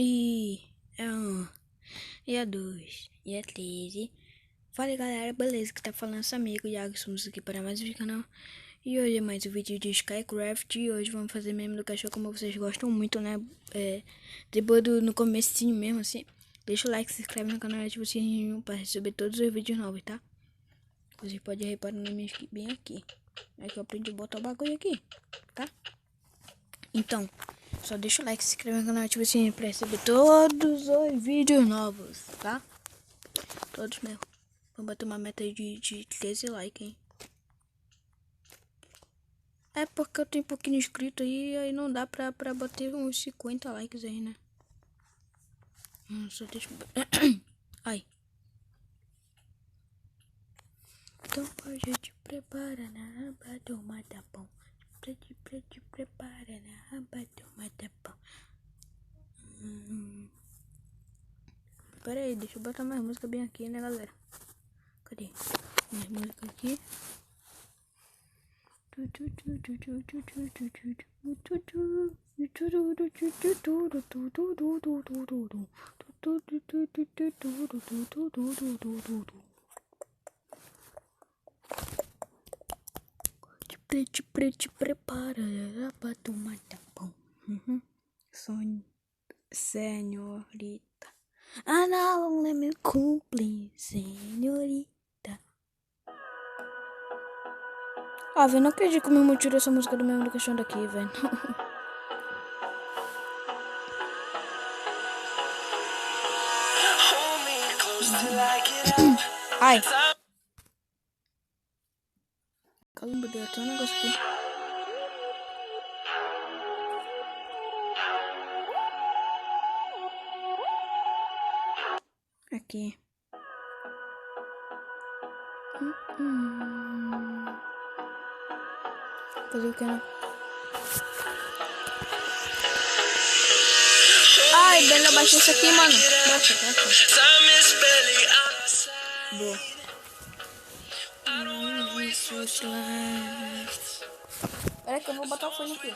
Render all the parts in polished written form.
E é um, e é dois, e é três. Fala galera, beleza? Que tá falando esse amigo Iago, estamos aqui para mais um vídeo do canal. E hoje é mais um vídeo de Skycraft. E hoje vamos fazer meme do cachorro como vocês gostam muito, né? Depois no comecinho mesmo, assim. Deixa o like, se inscreve no canal e ativa o sininho para receber todos os vídeos novos, tá? Vocês podem reparar na minha skin bem aqui. É que eu aprendi a botar o bagulho aqui, tá? Então, só deixa o like, se inscreve no canal e ativa o sininho pra receber todos os vídeos novos, tá? Todos mesmo. Vamos bater uma meta aí de 13 likes, hein? É porque eu tenho pouquinho inscrito aí não dá pra bater uns 50 likes aí, né? Só deixa... Ai. Então hoje a gente prepara na raba do matapão. Te prepara na raba do matapão. Pera aí, deixa eu botar mais música bem aqui, né, galera? Cadê? Mais música aqui. Te prepara para tomar tapão. Senhorita. Ah, não, let me cumprir, senhorita. Ah, velho, não acredito que o meu irmão tirou essa música do mesmo do caixão daqui, velho. Ai. Caramba, deu até um negócio aqui. Aqui. Fazer o que, né? Ai, bem, eu baixei isso aqui, mano. Baixa. Boa. Pera que eu vou botar o fone aqui.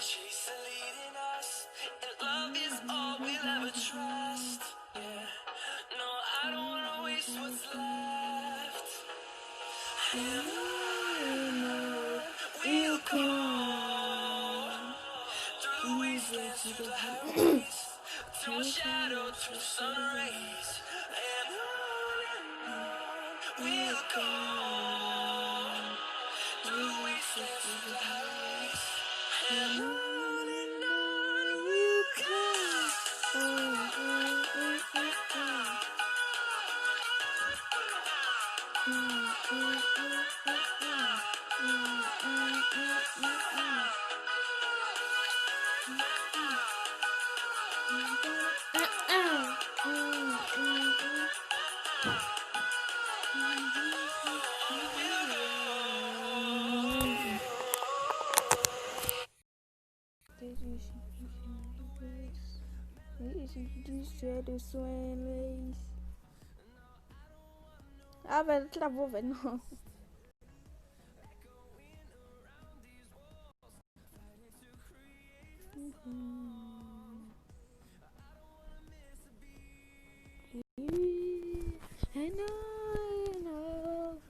Ah, velho, travou, velho. Não.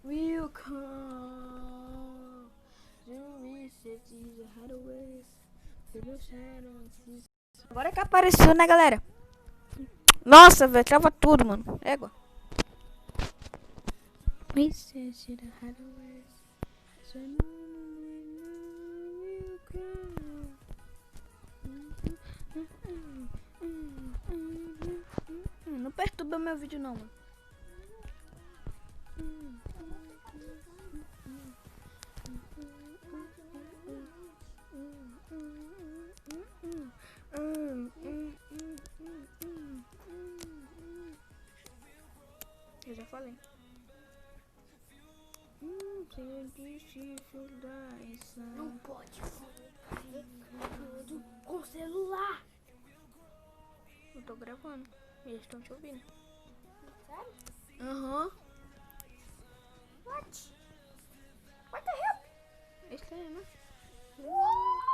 Will come. Agora que apareceu, né, galera? Nossa, velho, trava tudo, mano. Égua. Não perturba meu vídeo, não, mano. Eu já falei. Não pode fazer tudo com celular. Eu tô gravando. Eles estão te ouvindo. Sério? Aham. What? What the hell? Estranho, né?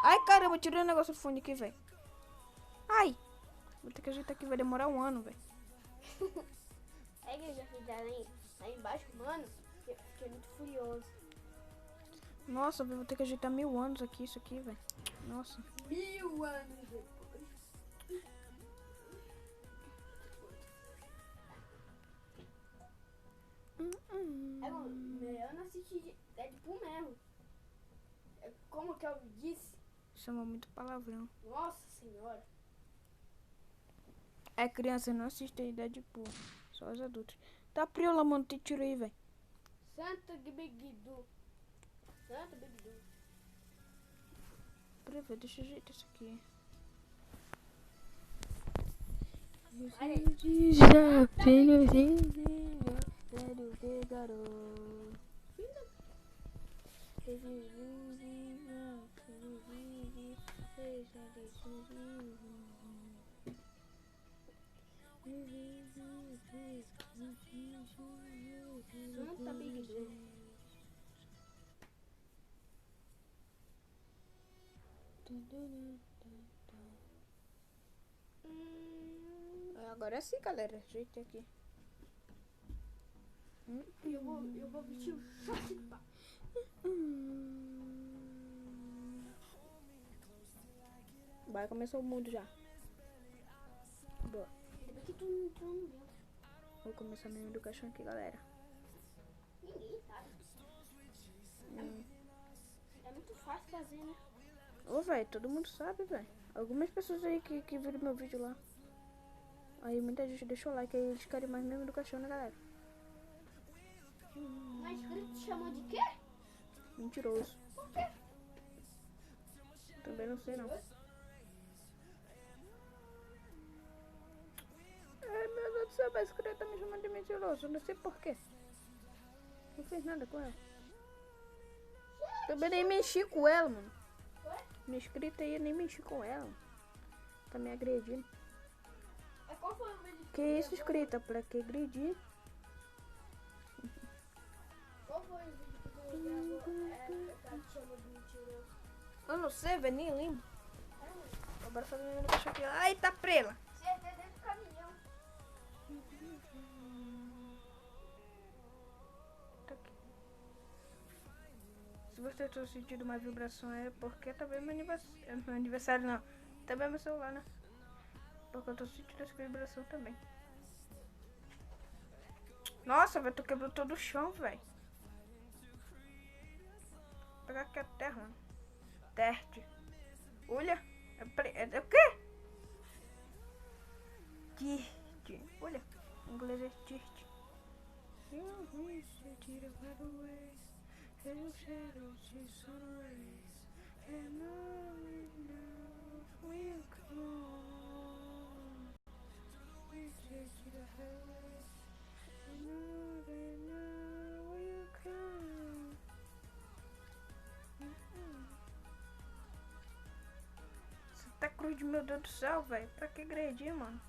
Ai, caramba, tirei o negócio do fone aqui, velho. Ai. Vou ter que ajeitar aqui, vai demorar um ano, velho. É que eu já fiz lá embaixo, mano. Fiquei muito furioso. Nossa, velho, vou ter que ajeitar 1000 anos aqui, isso aqui, velho. Nossa. 1000 anos depois. É, mano, melhor não assistir Deadpool mesmo. É, como que eu disse? Chama muito palavrão. Nossa senhora. É, criança, não assiste aí Deadpool. Só os adultos. Tá priola, mano, tem tiro aí, velho. Santa Bigdu. Santa Bigdu. Peraí, velho, deixa eu ajeitar isso aqui. Santa Bigdu. Agora é assim, galera. Ajeitei aqui. Eu vou vestir o short, pá. Vai começar o mundo já. Boa. Ainda bem que tu não viu. Vou começar minha educação aqui, galera. Ninguém sabe. É muito fácil fazer, né? Ô, velho, todo mundo sabe, velho. Algumas pessoas aí que viram meu vídeo lá. Aí muita gente deixou like, aí eles querem mais mesmo educação, né, galera? Mas inscrito te chamou de quê? Mentiroso. Por quê? Também não sei, não. Ai, meu Deus do céu, mas a tá me chamando de mentiroso. Eu não sei porquê. Não fiz nada com ela. Também nem mexi com ela, mano. Minha inscrita aí, eu nem mexi com ela. Tá me agredindo. É qual foi o vídeo Que isso, inscrita? Pra que agredir? Qual foi o vídeo que tu gravou? Ela te chamou de mentiroso. Eu não sei, velho, nem lembro. É, mano. Agora fazer minha educação aqui. Ai, tá prela. Você é até dentro do caminhão. Tá aqui. Se você está sentindo uma vibração, é porque também é meu aniversário. É meu aniversário, não. Também é meu celular, né? Porque eu tô sentindo essa vibração também. Nossa, velho, tu quebrou todo o chão, velho. Vou pegar aqui a terra, mano. Terte. Olha. É o quê? Tiste. Olha. Em inglês é tiste. Santa Cruz de meu Deus do céu, velho. Pra que agredir, mano?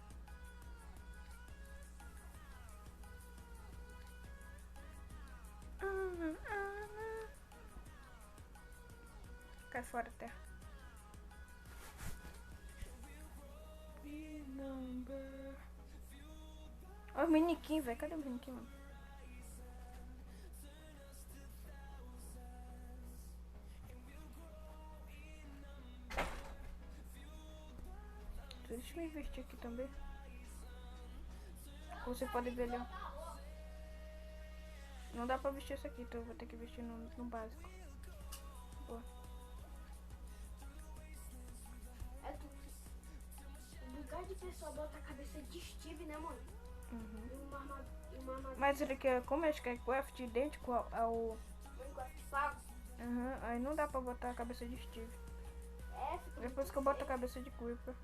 Cai fora, terra. Olha o miniquinho, velho. Cadê o miniquinho, mano? Deixa eu me vestir aqui também. Você pode ver ali, ó. Não dá pra vestir isso aqui, então eu vou ter que vestir no básico. Boa. É tu. Um lugar de pessoa bota a cabeça de Steve, né, mano? Uhum. E uma armadura. Mas ele quer, como é que é craft idêntico ao Minecraft pago. aí não dá pra botar a cabeça de Steve. É, fica Depois muito que eu boto a feio. cabeça de Creeper.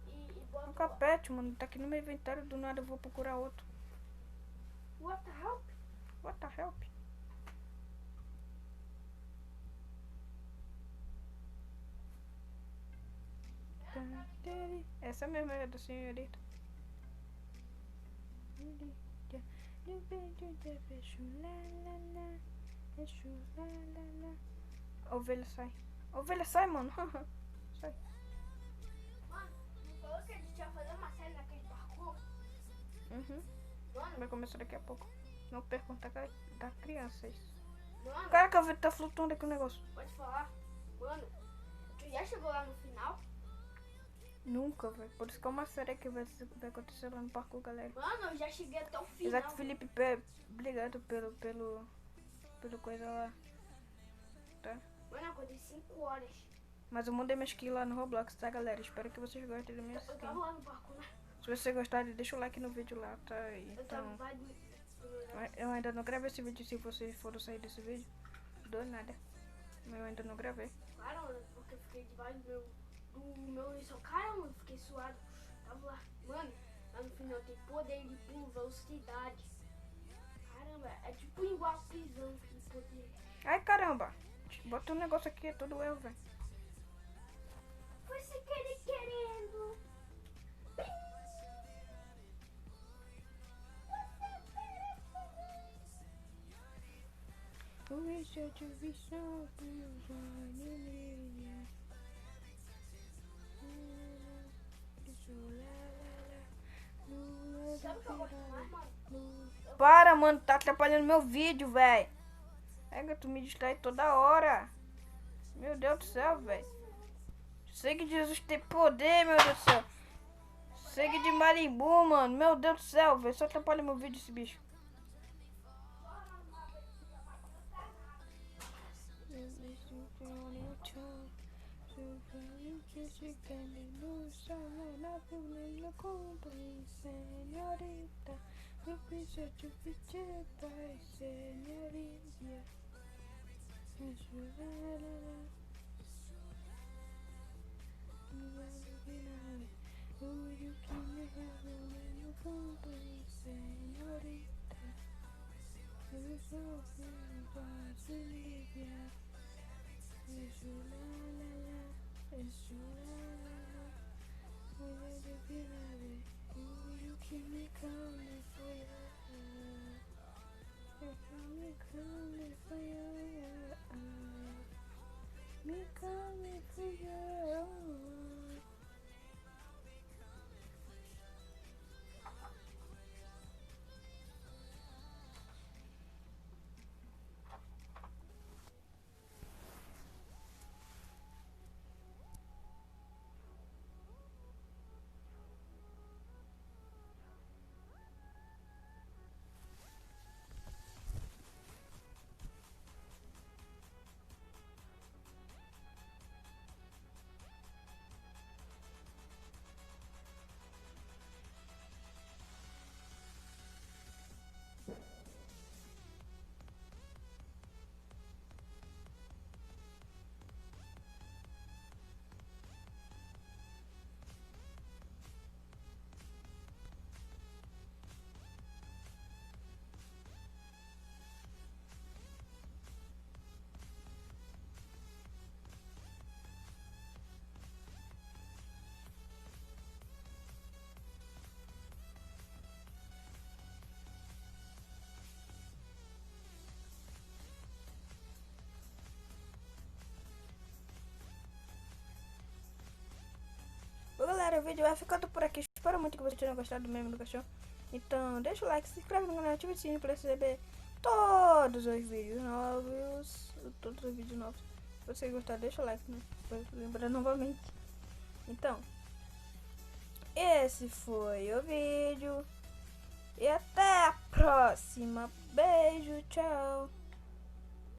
E bota. Um capete, mano. Tá aqui no meu inventário, do nada eu vou procurar outro. What the hell? What the help? Essa mesmo é da senhorita. A ovelha sai. A ovelha sai, mano. Sai. Mano, Mano, Vai começar daqui a pouco. Não pergunta da criança isso. mano, Cara, que eu vi que tá flutuando aqui o negócio. pode falar. Mano, tu já chegou lá no final? Nunca, velho. Por isso que é uma série que vai acontecer lá no parkour, galera. Mano, eu já cheguei até o final. Isaac Felipe, obrigado pelo coisa lá. Tá? Mano, eu acordei 5 horas. Mas eu mandei minha skin lá no Roblox, tá, galera? Espero que vocês gostem da minha Eu tava skin. lá no parkour, né? Se você gostar, deixa o like no vídeo lá, tá? Eu tava Então, vai do... eu ainda não gravei esse vídeo. Se vocês forem sair desse vídeo, dou nada. Mas eu ainda não gravei. Cara, mano, porque eu fiquei debaixo do meu lençol. Cara, mano, eu fiquei suado. Tava lá. Mano, lá no final tem poder de pulo, velocidade. Caramba, é tipo igual a prisão que poder. Ai, caramba. Bota um negócio aqui, é todo eu, velho. Você querendo. Sabe o que eu gosto mais, mano? Para, mano, tá atrapalhando meu vídeo, velho. Pega, tu me distrai toda hora. Meu Deus do céu, velho. Sei que Jesus tem poder, meu Deus do céu. Sei que de Marimbu, mano. Meu Deus do céu, velho. Só atrapalha meu vídeo esse bicho. Bom, galera, o vídeo vai ficando por aqui. Espero muito que vocês tenham gostado do meme do cachorro. Então, deixa o like, se inscreve no canal, ativa o sininho para receber todos os vídeos novos. Se vocês gostaram, deixa o like, né? Pra lembrar novamente. Então, esse foi o vídeo. E até a próxima. Beijo, tchau.